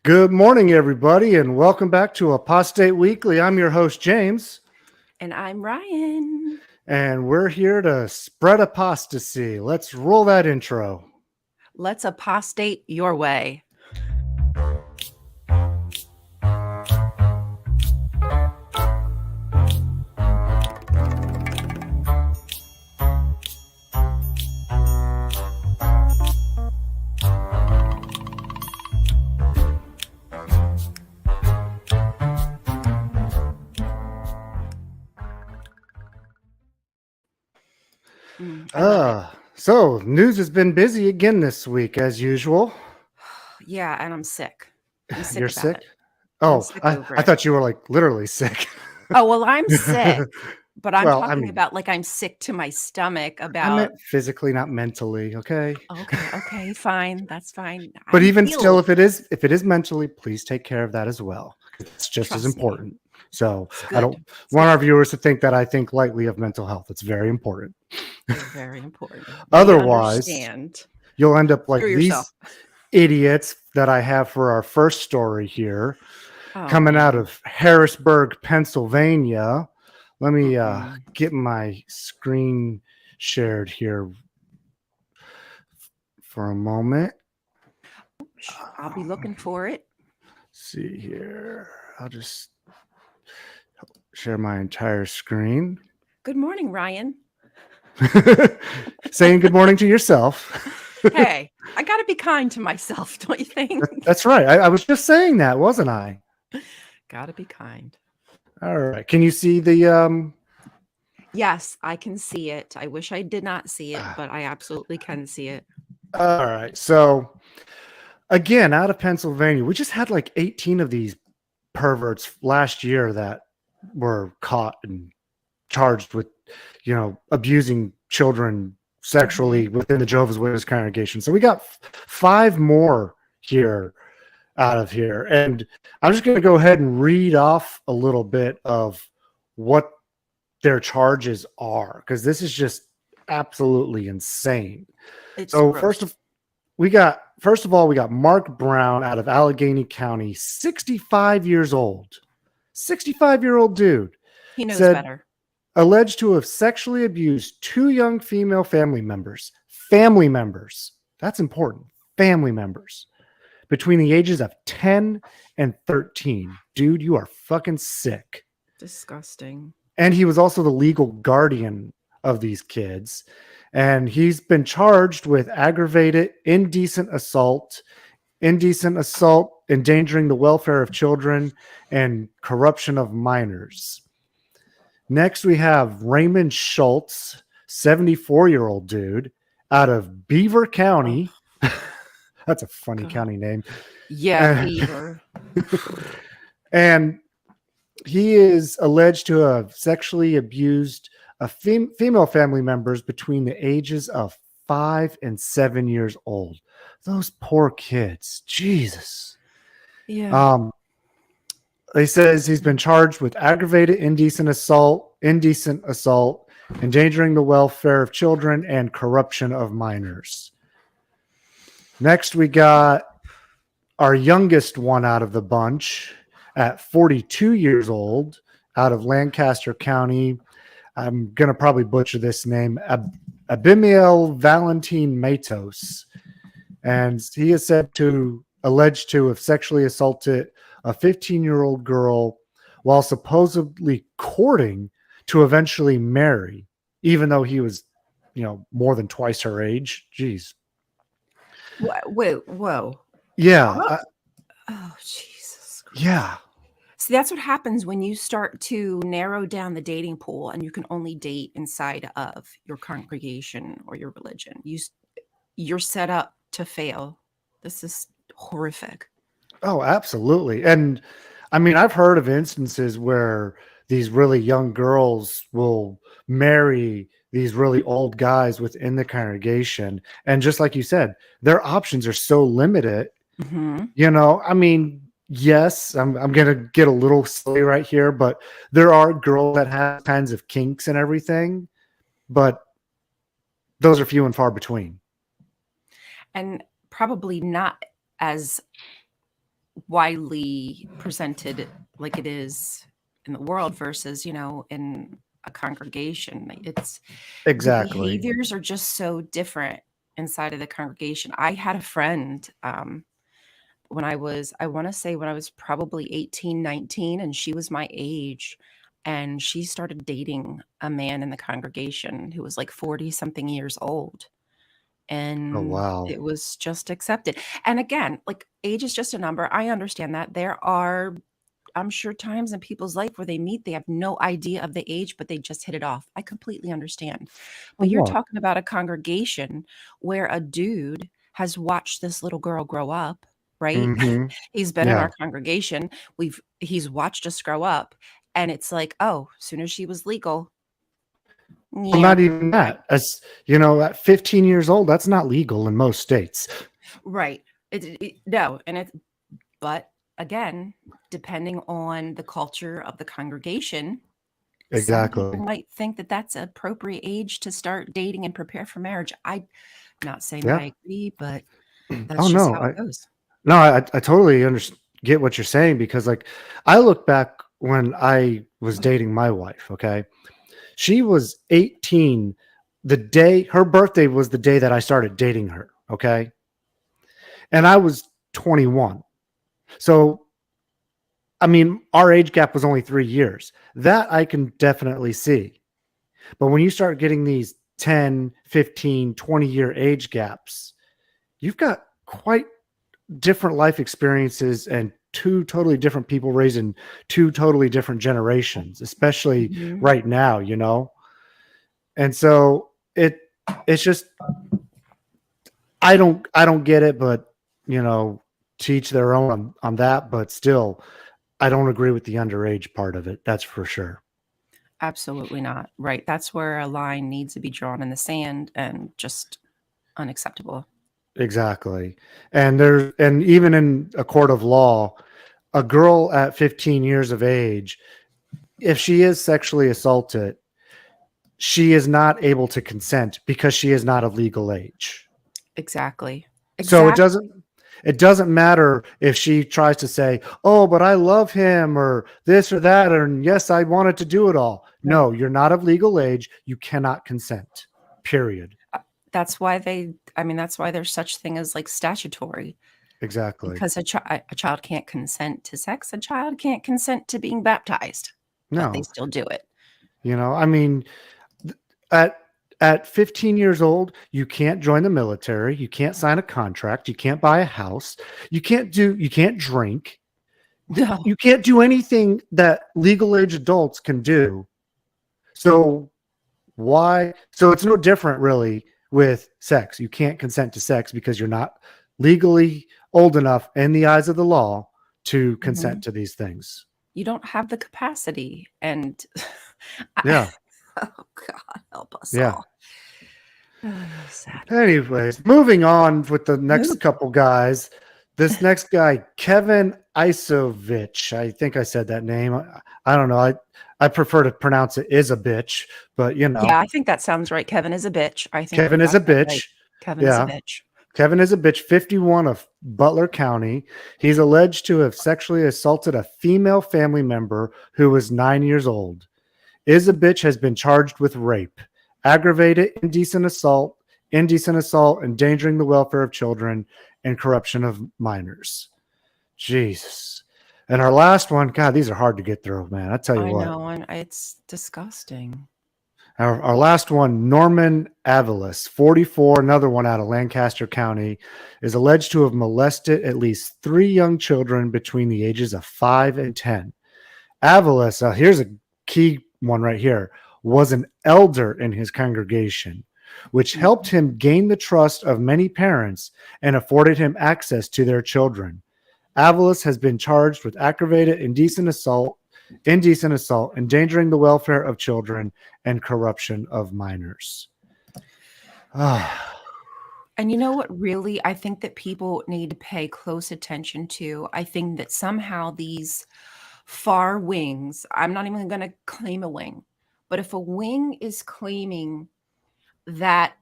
Good morning, everybody, and welcome back to Apostate Weekly. I'm your host, James, And I'm Ryan. and we're here to spread apostasy. Let's roll that intro. Let's apostate your way. I love it. So news has been busy again this week, as usual. Yeah, and I'm sick. I'm sick You're about sick? it. I'm Oh, sick I, over I it. thought you were like literally sick. Oh, well, I'm sick, but I'm Well, I talking mean, about like I'm sick to my stomach I about, meant physically, not mentally, okay? okay, fine. That's fine. But I'm even still, healed. if it is mentally, please take care of that as well. It's just as Trust me. important. So It's I good. don't It's want good our for you. viewers to think that I think lightly of mental health. It's very important. Very important. We Otherwise, understand. you'll end up like Screw yourself. these idiots that I have for our first story here, Oh, coming out man. of Harrisburg, Pennsylvania. Let me Mm-mm. get my screen shared here for a moment. I'll be looking for it. See here. I'll just share my entire screen. Good morning, Ryan. Saying good morning to yourself. Hey, I got to be kind to myself, don't you think? That's right. I was just saying that, wasn't I? Got to be kind. All right. Can you see the Yes, I can see it. I wish I did not see it, but I absolutely can see it. all right. So again, out of Pennsylvania, we just had like 18 of these perverts last year that were caught and charged with, abusing children sexually within the Jehovah's Witness congregation. So we got five more here out of here. And I'm just going to go ahead and read off a little bit of what their charges are, because this is just absolutely insane. It's So gross. first of all, we got Mark Brown out of Allegheny County, 65 years old. 65-year-old dude He knows said better. alleged to have sexually abused two young female family members. Family members. That's important. Family members between the ages of 10 and 13. Dude, you are fucking sick. Disgusting. And he was also the legal guardian of these kids. And he's been charged with aggravated indecent assault, endangering the welfare of children, and corruption of minors. Next, we have Raymond Schultz, 74-year-old dude out of Beaver County. That's a funny God. county name. Yeah, Beaver. And he is alleged to have sexually abused female family members between the ages of 5 and 7 years old. Those poor kids. Jesus. Yeah. He says he's been charged with aggravated indecent assault, endangering the welfare of children, and corruption of minors. Next, we got our youngest one out of the bunch at 42 years old out of Lancaster County. I'm going to probably butcher this name, Abimiel Valentin Matos. And he is alleged to have sexually assaulted a 15-year-old girl while supposedly courting to eventually marry, even though he was, more than twice her age. Jeez. Wait, whoa. Yeah. Oh, Jesus Christ. Yeah. See, that's what happens when you start to narrow down the dating pool and you can only date inside of your congregation or your religion. You're set up to fail. This is horrific. Oh, absolutely. And I mean, I've heard of instances where these really young girls will marry these really old guys within the congregation. And just like you said, their options are so limited. Mm-hmm. I mean, yes, I'm going to get a little silly right here, but there are girls that have kinds of kinks and everything, but those are few and far between. And probably not as widely presented like it is in the world versus, in a congregation. The Exactly. behaviors are just so different inside of the congregation. I had a friend I want to say when I was probably 18, 19, and she was my age. And she started dating a man in the congregation who was like 40 something years old. Oh, And wow. it was just accepted. And again, like age is just a number. I understand that. There are, I'm sure, times in people's life where they meet, they have no idea of the age, but they just hit it off. I completely understand. Oh, But you're yeah. talking about a congregation where a dude has watched this little girl grow up, right? Hmm. He's been in Yeah. our congregation. He's watched us grow up. And it's like, oh, as soon as she was legal, Well, yeah, not even that. As you know, at 15 years old, that's not legal in most states. right. No, but again, depending on the culture of the congregation, some people Exactly. might think that that's an appropriate age to start dating and prepare for marriage. I'm not saying that Yeah. I agree, but Oh that's just no. how it goes. I totally get what you're saying because like I look back when I was dating my wife, okay? She was 18 the day her birthday was the day that I started dating her, okay? And I was 21. So I mean, our age gap was only 3 years. That I can definitely see. But when you start getting these 10, 15, 20-year age gaps, you've got quite different life experiences and two totally different people raised in two totally different generations, especially Mhm. right now, you know? And so it's just I don't get it, but you know, teach their own on that, but still I don't agree with the underage part of it. That's for sure. Absolutely not. Right. That's where a line needs to be drawn in the sand and just unacceptable. Exactly. And even in a court of law, a girl at 15 years of age, if she is sexually assaulted, she is not able to consent because she is not of legal age. Exactly. So it Exactly. doesn't it doesn't matter if she tries to say, "Oh, but I love him," or this or that, or yes, I wanted to do it all. Right. No, you're not of legal age. You cannot consent. Period. Uh, That's why that's why there's such thing as like statutory. Exactly. Because a child can't consent to sex, a child can't consent to being baptized, but they No. still do it. I mean, at at 15 years old, you can't join the military, you can't sign a contract, you can't buy a house, you can't drink, No. you can't do anything that legal age adults can do. So why? So it's no different really with sex. You can't consent to sex because you're not legally old enough in the eyes of the law to consent Mhm. to these things. You don't have the capacity, and I Yeah. oh god, help us Yeah. all. Sad. Anyways, moving on with the next Move. couple guys. This next guy, Kevin Isovich. I think I said that name. I don't know. I prefer to pronounce it is a bitch, but you know, Yeah, I think that sounds right. Kevin is a bitch. I think we Kevin is got a that right. bitch. Kevin is a Yeah. bitch. Kevin is a bitch, 51 of Butler County. He's alleged to have sexually assaulted a female family member who was 9 years old. Is a bitch has been charged with rape, aggravated indecent assault, endangering the welfare of children, and corruption of minors. Jesus. And our last one, God, these are hard to get through, man. I tell you I what. know, and it's disgusting. Our last one, Norman Avalis, 44, another one out of Lancaster County, is alleged to have molested at least 3 young children between the ages of 5 and 10. Avalis, here's a key one right here, was an elder in his congregation, which helped him gain the trust of many parents and afforded him access to their children. Avalis has been charged with aggravated indecent assault, endangering the welfare of children, and corruption of minors. Ah, And you know what, really, I think that people need to pay close attention to? I think that somehow these far wings, I'm not even going to claim a wing, but if a wing is claiming that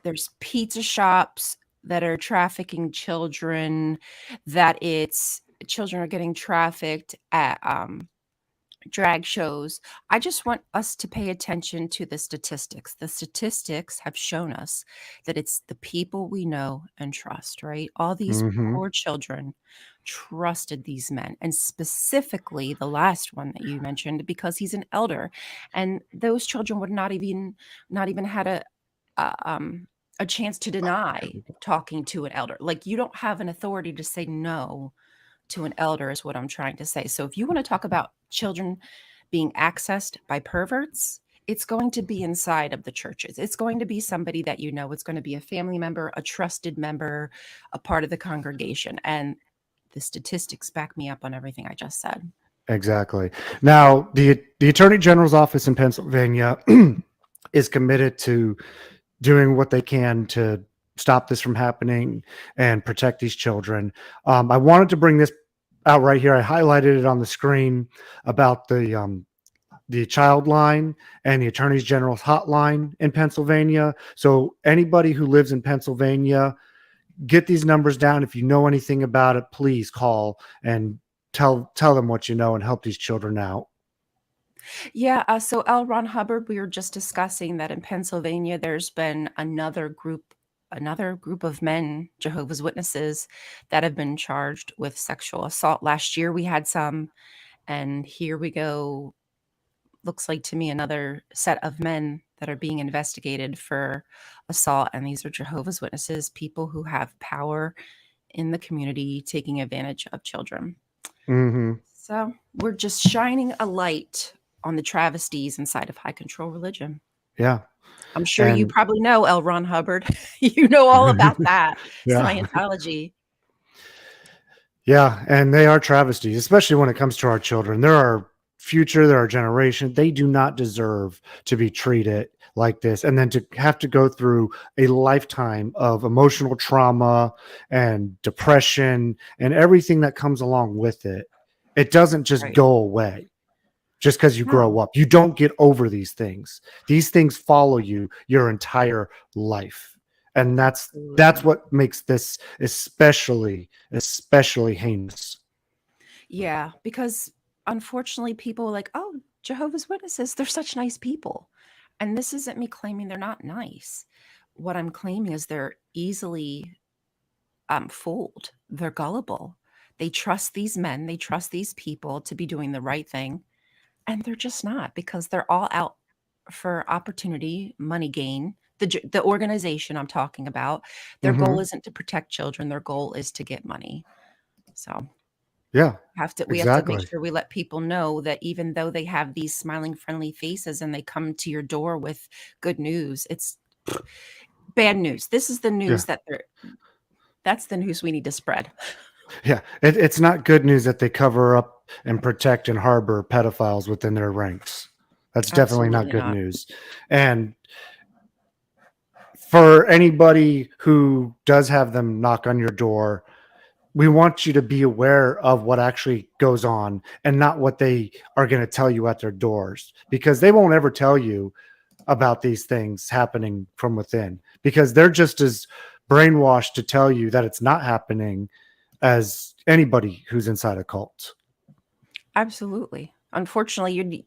there's pizza shops that are trafficking children, that it's children are getting trafficked at drag shows. I just want us to pay attention to the statistics. The statistics have shown us that it's the people we know and trust, right? All these Hmm. poor children trusted these men, and specifically the last one that you mentioned, because he's an elder, and those children would not even had a, um, a chance to deny talking to an elder. Like, you don't have an authority to say no to an elder, is what I'm trying to say. So if you want to talk about children being accessed by perverts, it's going to be inside of the churches. It's going to be somebody that you know. It's going to be a family member, a trusted member, a part of the congregation. And the statistics back me up on everything I just said. Exactly. Now, the Attorney General's office in Pennsylvania is committed to doing what they can to stop this from happening and protect these children. I wanted to bring this out right here. I highlighted it on the screen about the child line and the Attorney General's hotline in Pennsylvania. So anybody who lives in Pennsylvania, get these numbers down. If you know anything about it, please call and tell them what you know and help these children out. Yeah. So L. Ron Hubbard, we were just discussing that in Pennsylvania, there's been another group of men, Jehovah's Witnesses, that have been charged with sexual assault. Last year we had some, and here we go. Looks like to me another set of men that are being investigated for assault. And these are Jehovah's Witnesses, people who have power in the community taking advantage of children. Mm-hmm. So we're just shining a light on the travesties inside of high control religion. Yeah. I'm sure you And probably know L. Ron Hubbard. You know all about that. yeah. Scientology. Yeah. And they are travesties, especially when it comes to our children. They're our future, they're our generation. They do not deserve to be treated like this. And then to have to go through a lifetime of emotional trauma and depression and everything that comes along with it. It doesn't just Right. go away just because you grow No, up. You don't get over these things. These things follow you your entire life. And that's absolutely. what makes this especially heinous. Yeah, because unfortunately people are like, oh, Jehovah's Witnesses, they're such nice people. And this isn't me claiming they're not nice. What I'm claiming is they're easily fooled. They're gullible. They trust these men, they trust these people to be doing the right thing. And they're just not, because they're all out for opportunity, money gain. The organization I'm talking about, their goal Hmm. isn't to protect children. Their goal is to get money. So Yeah, we have to make exactly. sure we let people know that even though they have these smiling, friendly faces and they come to your door with good news, it's bad news. This is the Yeah. news that's the news we need to spread. Yeah. It's not good news that they cover up and protect and harbor pedophiles within their ranks. That's definitely not Absolutely good not. news. And for anybody who does have them knock on your door, we want you to be aware of what actually goes on and not what they are going to tell you at their doors, because they won't ever tell you about these things happening from within, because they're just as brainwashed to tell you that it's not happening as anybody who's inside a cult. Absolutely. Unfortunately,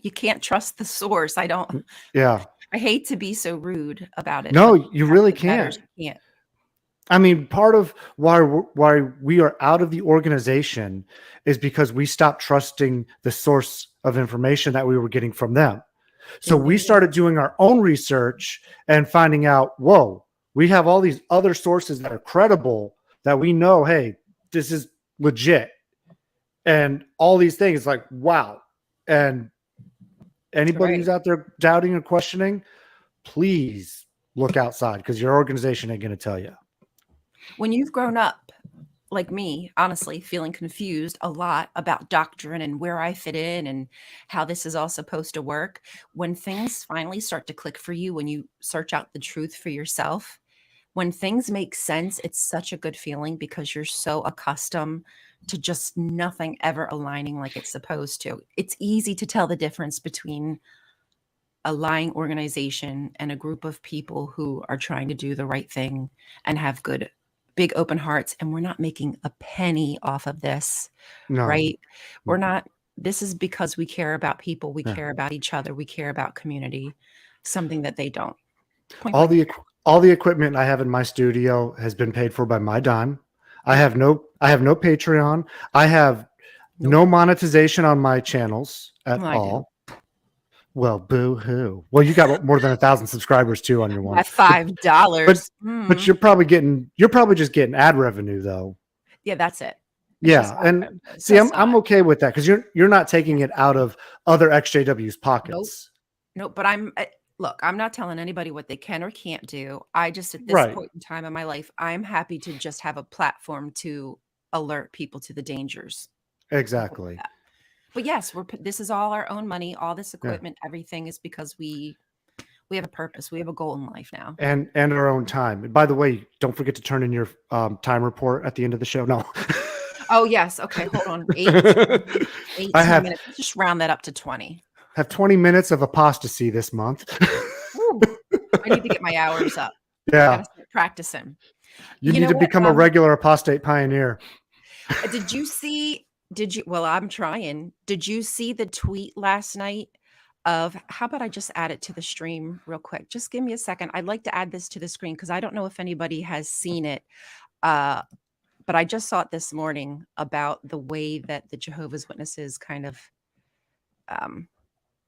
you can't trust the source. Yeah. I hate to be so rude about it, No, but the you fact really of the matter is can't. you can't. I mean, part of why we are out of the organization is because we stopped trusting the source of information that we were getting from them. So we Indeed. started doing our own research and finding out, whoa, we have all these other sources that are credible that we know, hey, this is legit. And all these things like, wow. And anybody Right. who's out there doubting or questioning, please look outside, because your organization ain't going to tell you. When you've grown up like me, honestly, feeling confused a lot about doctrine and where I fit in and how this is all supposed to work, when things finally start to click for you, when you search out the truth for yourself, when things make sense, it's such a good feeling because you're so accustomed to just nothing ever aligning like it's supposed to. It's easy to tell the difference between a lying organization and a group of people who are trying to do the right thing and have good big open hearts, and we're not making a penny off of this, No. right? We're not. This is because we care about people, we Yeah. care about each other, we care about community, something that they don't. Point All blank. all the equipment I have in my studio has been paid for by my dime. I have no Patreon. I have Nope. no monetization on my channels at Well, I do. all. Well, boo hoo. Well, you got more than 1,000 subscribers too on your one. At $5. But you're probably just getting ad revenue though. Yeah, that's it. It's just Yeah, ad and revenue, see, so it's I'm not. okay with that because you're not taking it out of other XJW's pockets. Nope, but look, I'm not telling anybody what they can or can't do. I just, at this Right. point in time in my life, I'm happy to just have a platform to alert people to the dangers. Exactly. But yes, this is all our own money, all this equipment, everything is because we have a purpose. We have a goal in life now. And our own time. And by the way, don't forget to turn in your time report at the end of the show. No. Oh, yes. Okay, hold on. 18 minutes. Let's just round that up to 20. Have 20 minutes of apostasy this month. Ooh, I need to get my hours up. Yeah. I gotta start practicing. You need to become a regular apostate pioneer. Well, I'm trying. Did you see the tweet last night of, how about I just add it to the stream real quick? Just give me a second. I'd like to add this to the screen because I don't know if anybody has seen it. But I just saw it this morning about the way that the Jehovah's Witnesses kind of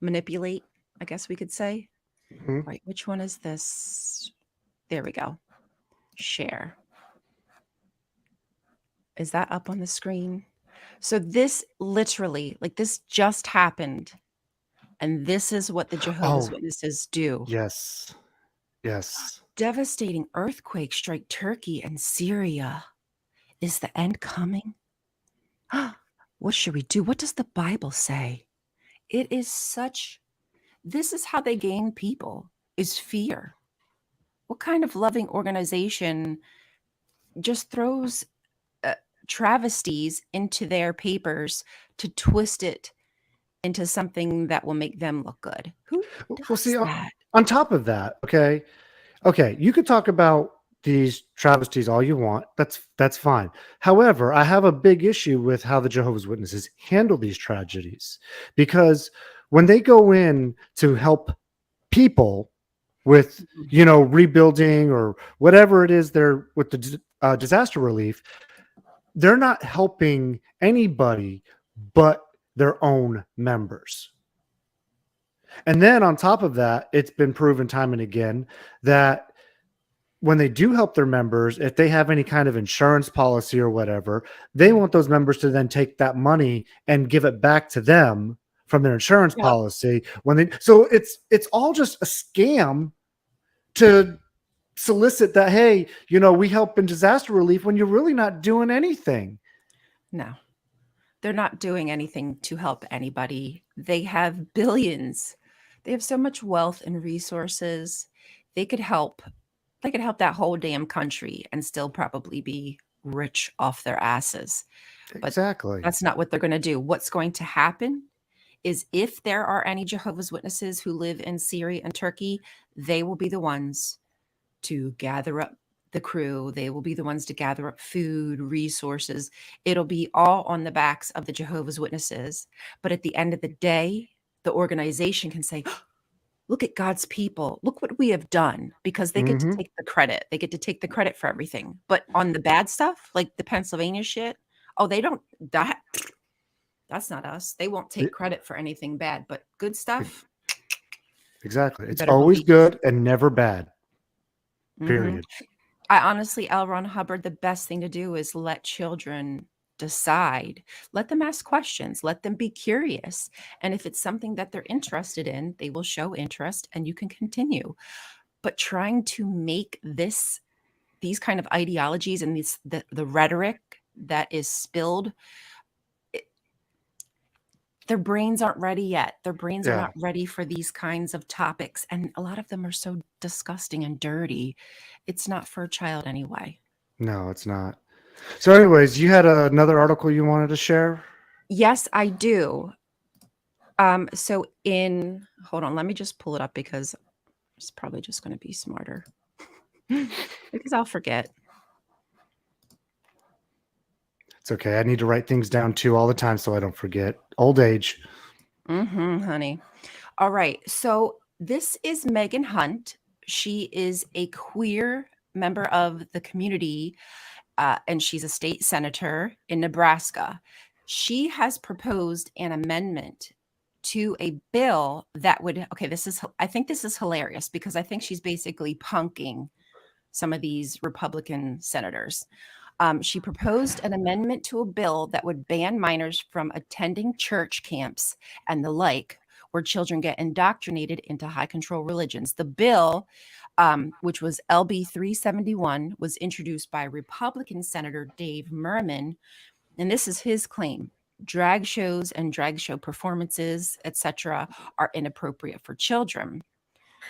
manipulate, I guess we could say. Mm-hmm. Right. Which one is this? There we go. Share. Is that up on the screen? So this literally, like, this just happened. And this is what the Jehovah's Witnesses do. Yes. Yes. Devastating earthquake strike Turkey and Syria. Is the end coming? What should we do? What does the Bible say? It is this is how they gain people, is fear. What kind of loving organization just throws travesties into their papers to twist it into something that will make them look good? Who does that? On top of that, okay, you could talk about these travesties all you want. That's fine. However, I have a big issue with how the Jehovah's Witnesses handle these tragedies, because when they go in to help people with, rebuilding or whatever it is, they're with the disaster relief, they're not helping anybody but their own members. And then on top of that, it's been proven time and again that when they do help their members, if they have any kind of insurance policy or whatever, they want those members to then take that money and give it back to them from their insurance policy. So it's all just a scam to solicit that, hey, we help in disaster relief, when you're really not doing anything. No, they're not doing anything to help anybody. They have billions. They have so much wealth and resources. They could help that whole damn country and still probably be rich off their asses. But exactly. That's not what they're going to do. What's going to happen is, if there are any Jehovah's Witnesses who live in Syria and Turkey, they will be the ones to gather up the crew. They will be the ones to gather up food, resources. It'll be all on the backs of the Jehovah's Witnesses. But at the end of the day, the organization can say, look at God's people. Look what we have done, because they get to take the credit. They get to take the credit for everything. But on the bad stuff, like the Pennsylvania shit, they don't, that's not us. They won't take credit for anything bad, but good stuff. Exactly. It's always good and never bad. Period. I honestly, L. Ron Hubbard, the best thing to do is let children decide. Let them ask questions. Let them be curious. And if it's something that they're interested in, they will show interest and you can continue. But trying to make these kind of ideologies and the rhetoric that is spilled, their brains aren't ready yet. Their brains are not ready for these kinds of topics. And a lot of them are so disgusting and dirty. It's not for a child anyway. No, it's not. So anyways, you had another article you wanted to share? Yes, I do. Hold on, let me just pull it up because it's probably just going to be smarter because I'll forget. It's okay. I need to write things down too all the time so I don't forget. Old age. Honey. All right. So this is Megan Hunt. She is a queer member of the community, and she's a state senator in Nebraska. She has proposed an amendment to a bill that would, okay, I think this is hilarious because I think she's basically punking some of these Republican senators. She proposed an amendment to a bill that would ban minors from attending church camps and the like, where children get indoctrinated into high control religions. The bill, which was LB 371, was introduced by Republican Senator Dave Merriman. And this is his claim: drag shows and drag show performances, etc., are inappropriate for children.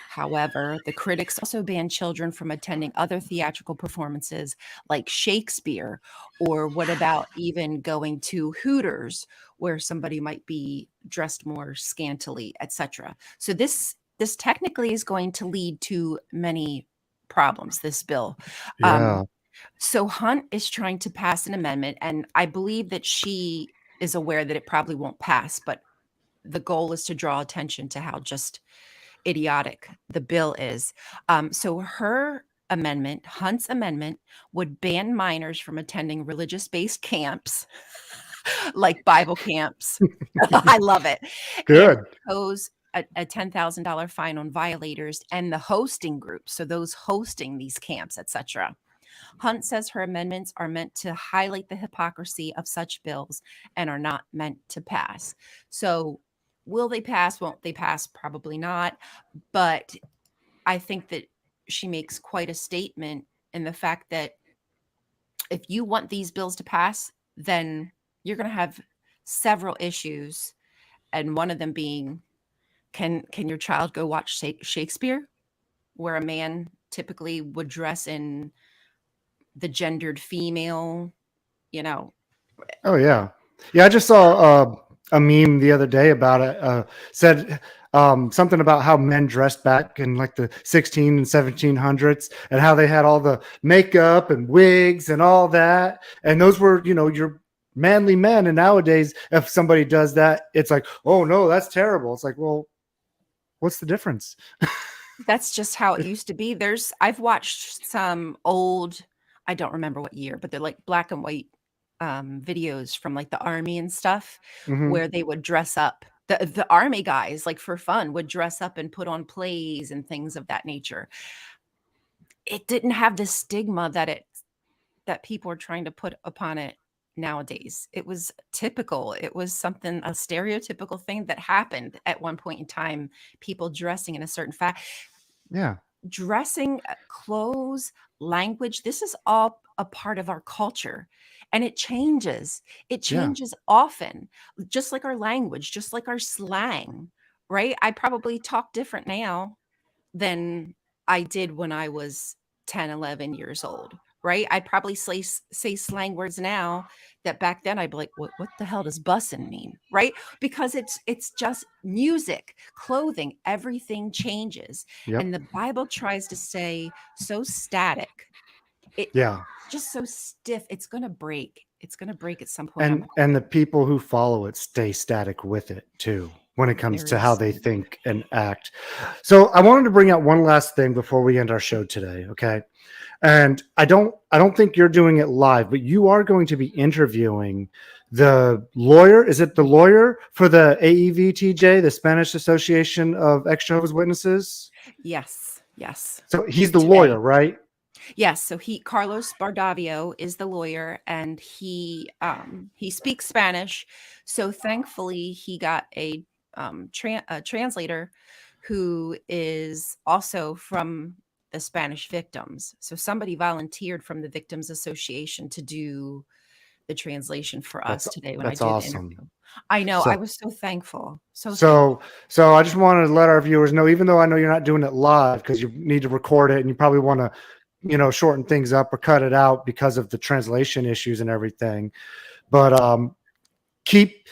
However, the critics also banned children from attending other theatrical performances like Shakespeare, or what about even going to Hooters where somebody might be dressed more scantily, etc. So this technically is going to lead to many problems, this bill. Yeah. So Hunt is trying to pass an amendment, and I believe that she is aware that it probably won't pass, but the goal is to draw attention to how just idiotic the bill is. So her amendment, Hunt's amendment, would ban minors from attending religious-based camps like Bible camps. I love it. Good. And impose a $10,000 fine on violators and the hosting groups, so those hosting these camps, etc. Hunt says her amendments are meant to highlight the hypocrisy of such bills and are not meant to pass. So will they pass? Won't they pass? Probably not. But I think that she makes quite a statement in the fact that if you want these bills to pass, then you're going to have several issues. And one of them being, can your child go watch Shakespeare, where a man typically would dress in the gendered female, you know? Oh yeah. Yeah. I just saw a meme the other day about it. Said something about how men dressed back in like the 16 and 1700s and how they had all the makeup and wigs and all that. And those were, your manly men. And nowadays, if somebody does that, it's like, oh no, that's terrible. It's like, well, what's the difference? That's just how it used to be. I've watched some old, I don't remember what year, but they're like black and white videos from like the army and stuff, Mhm. where they would dress up. The army guys, like for fun, would dress up and put on plays and things of that nature. It didn't have the stigma that people are trying to put upon it nowadays. It was typical. It was a stereotypical thing that happened at one point in time. People dressing in a certain Yeah. dressing, clothes, language. This is all a part of our culture, and it changes. It Yeah. changes often, just like our language, just like our slang, right? I probably talk different now than I did when I was 10, 11 years old, right? I'd probably say slang words now that back then I'd be like, what the hell does bussin' mean? Right? Because it's just music, clothing, everything changes. Yep. And the Bible tries to say so static. It's Yeah. just so stiff. It's gonna break. It's gonna break at some point. And the people who follow it stay static with it too when it comes to Very how they sad. think and act. So I wanted to bring out one last thing before we end our show today, okay? And I don't think you're doing it live, but you are going to be interviewing the lawyer. Is it the lawyer for the AEVTJ, the Spanish Association of Ex-Jehovah's Witnesses? Yes. So he's the Today. lawyer, right? Yes, so Carlos Bardavio is the lawyer, and he speaks Spanish. So thankfully, he got a translator who is also from the Spanish victims. So somebody volunteered from the Victims Association to do the translation for us today when I That's did the awesome. interview. I know, I So was so thankful. So thankful. so I just wanted to let our viewers know, even though I know you're not doing it live because you need to record it and you probably want to, shorten things up or cut it out because of the translation issues and everything. But keep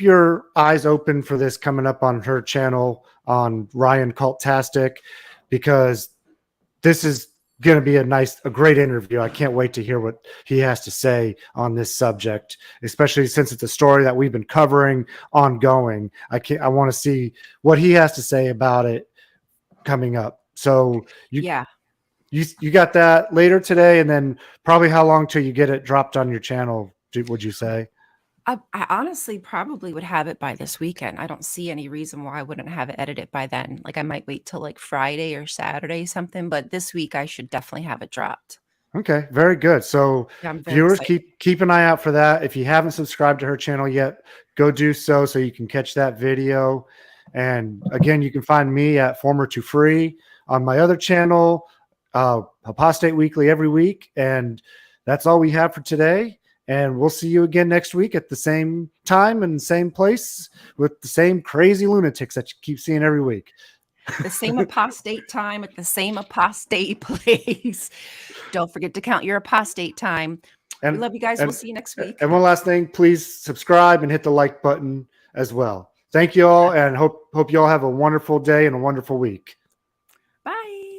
your eyes open for this coming up on her channel on Ryan Cultastic, because this is going to be a great interview. I can't wait to hear what he has to say on this subject, especially since it's a story that we've been covering ongoing. I want to see what he has to say about it coming up. So you got that later today, and then probably how long till you get it dropped on your channel, would you say? I honestly probably would have it by this weekend. I don't see any reason why I wouldn't have it edited by then. Like I might wait till like Friday or Saturday something, but this week I should definitely have it dropped. Okay, very good. So Yeah, I'm very viewers, excited. keep an eye out for that. If you haven't subscribed to her channel yet, go do so you can catch that video. And again, you can find me at Former to Free on my other channel, Apostate Weekly every week. And that's all we have for today. And we'll see you again next week at the same time and same place with the same crazy lunatics that you keep seeing every week. The same apostate time at the same apostate place. Don't forget to count your apostate time. We love you guys. We'll see you next week. And one last thing, please subscribe and hit the like button as well. Thank you all, and hope you all have a wonderful day and a wonderful week. Bye.